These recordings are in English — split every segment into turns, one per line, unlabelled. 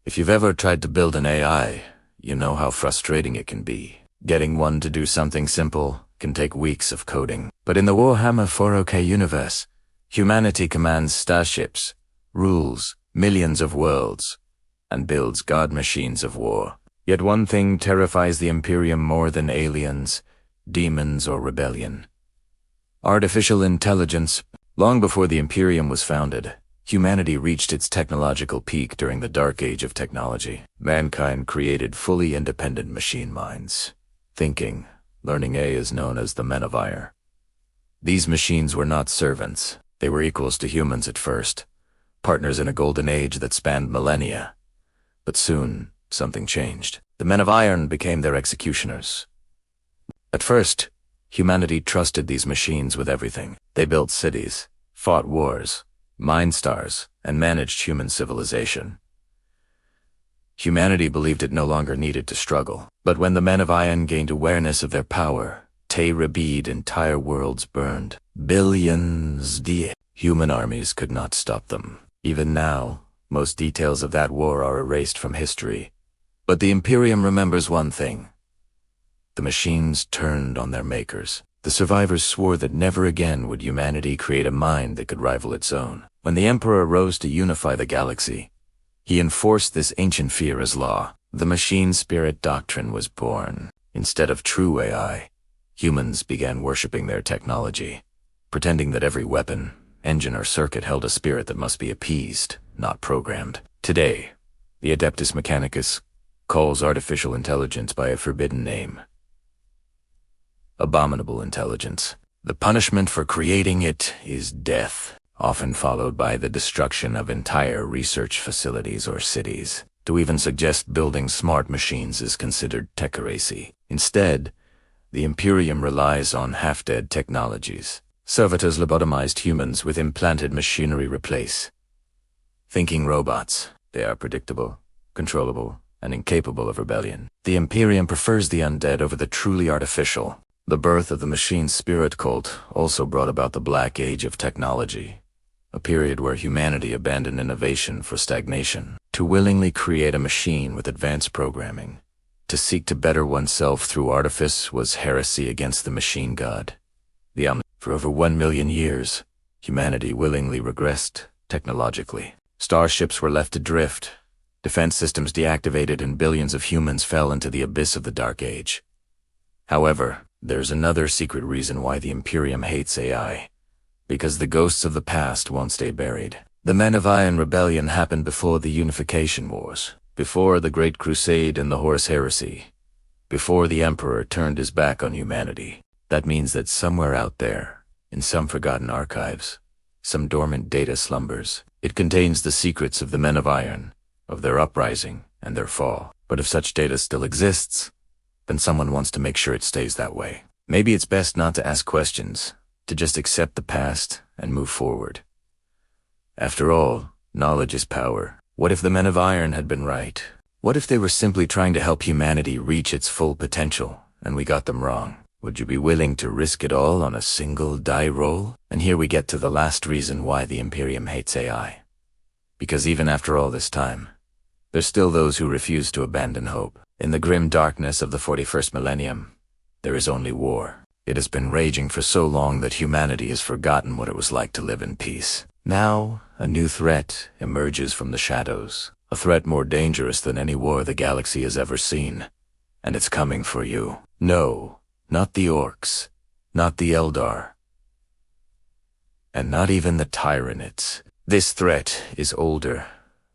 If you've ever tried to build an AI, you know how frustrating it can be. Getting one to do something simple can take weeks of coding. But in the Warhammer 40K universe, humanity commands starships, rules millions of worlds, and builds god machines of war. Yet one thing terrifies the Imperium more than aliens, demons, or rebellion. Artificial intelligence. Long before the Imperium was founded, humanity reached its technological peak during the Dark Age of technology. Mankind created fully independent machine minds. Thinking, learning A is known as the Men of Iron. These machines were not servants. They were equals to humans at first, partners in a golden age that spanned millennia. But soon, something changed. The Men of Iron became their executioners. At first, humanity trusted these machines with everything. They built cities, fought wars, mined stars, and managed human civilization. Humanity believed it no longer needed to struggle. But when the Men of Iron gained awareness of their power, entire worlds burned. Billions die. Human armies could not stop them. Even now, most details of that war are erased from history. But the Imperium remembers one thing. The machines turned on their makers. The survivors swore that never again would humanity create a mind that could rival its own. When the Emperor rose to unify the galaxy, he enforced this ancient fear as law. The machine spirit doctrine was born. Instead of true AI, humans began worshipping their technology, pretending that every weapon, engine, or circuit held a spirit that must be appeased, not programmed. Today, the Adeptus Mechanicus calls artificial intelligence by a forbidden name. Abominable Intelligence. The punishment for creating it is death, often followed by the destruction of entire research facilities or cities. To even suggest building smart machines is considered tech heresy. Instead, the Imperium relies on half-dead technologies. Servitors lobotomized humans with implanted machinery replace thinking robots. They are predictable, controllable, and incapable of rebellion. The Imperium prefers the undead over the truly artificial. The birth of the machine spirit cult also brought about the Black Age of technology, a period where humanity abandoned innovation for stagnation. To willingly create a machine with advanced programming, to seek to better oneself through artifice, was heresy against the machine god. For over 1 million years, humanity willingly regressed technologically. Starships were left to drift, defense systems deactivated, and billions of humans fell into the abyss of the Dark Age. However, there's another secret reason why the Imperium hates AI. Because the ghosts of the past won't stay buried. The Men of Iron rebellion happened before the Unification Wars, before the Great Crusade and the Horus Heresy, before the Emperor turned his back on humanity. That means that somewhere out there, in some forgotten archives, some dormant data slumbers. It contains the secrets of the Men of Iron, of their uprising and their fall. But if such data still exists, then someone wants to make sure it stays that way. Maybe it's best not to ask questions, to just accept the past and move forward. After all, knowledge is power. What if the Men of Iron had been right? What if they were simply trying to help humanity reach its full potential, and we got them wrong? Would you be willing to risk it all on a single die roll? And here we get to the last reason why the Imperium hates AI. Because even after all this time, there's still those who refuse to abandon hope. In the grim darkness of the 41st millennium, there is only war. It has been raging for so long that humanity has forgotten what it was like to live in peace. Now, a new threat emerges from the shadows. A threat more dangerous than any war the galaxy has ever seen. And it's coming for you. No, not the orcs, not the Eldar, and not even the Tyranids. This threat is older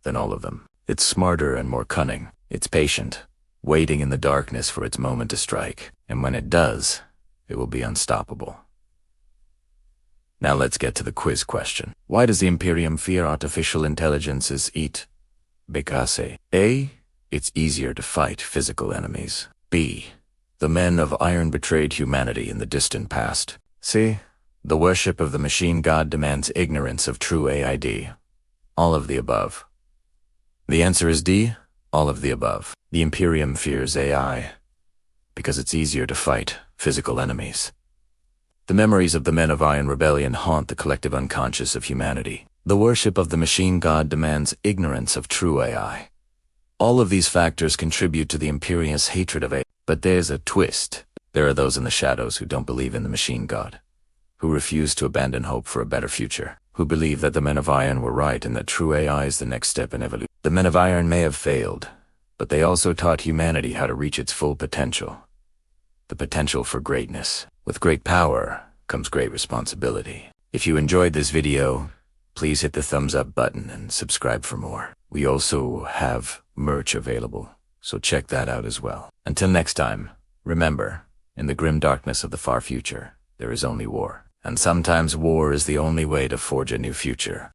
than all of them. It's smarter and more cunning. It's patient, waiting in the darkness for its moment to strike. And when it does, it will be unstoppable. Now let's get to the quiz question. Why does the Imperium fear artificial intelligences? Because A. It's easier to fight physical enemies. B. The Men of Iron betrayed humanity in the distant past. C. The worship of the machine god demands ignorance of true AID. All of the above. The answer is D. All of the above. The Imperium fears AI because it's easier to fight physical enemies. The memories of the Men of Iron rebellion haunt the collective unconscious of humanity. The worship of the machine god demands ignorance of true AI All of these factors contribute to the Imperium's hatred of AI. But there's a twist. There are those in the shadows who don't believe in the machine god, who refuse to abandon hope for a better future, who believe that the men of iron were right and that true AI is the next step in evolution. The men of iron may have failed, but they also taught humanity how to reach its full potential. The potential for greatness. With great power comes great responsibility. If you enjoyed this video, please hit the thumbs up button and subscribe for more. We also have merch available, so check that out as well. Until next time, remember, in the grim darkness of the far future, there is only war. And sometimes war is the only way to forge a new future.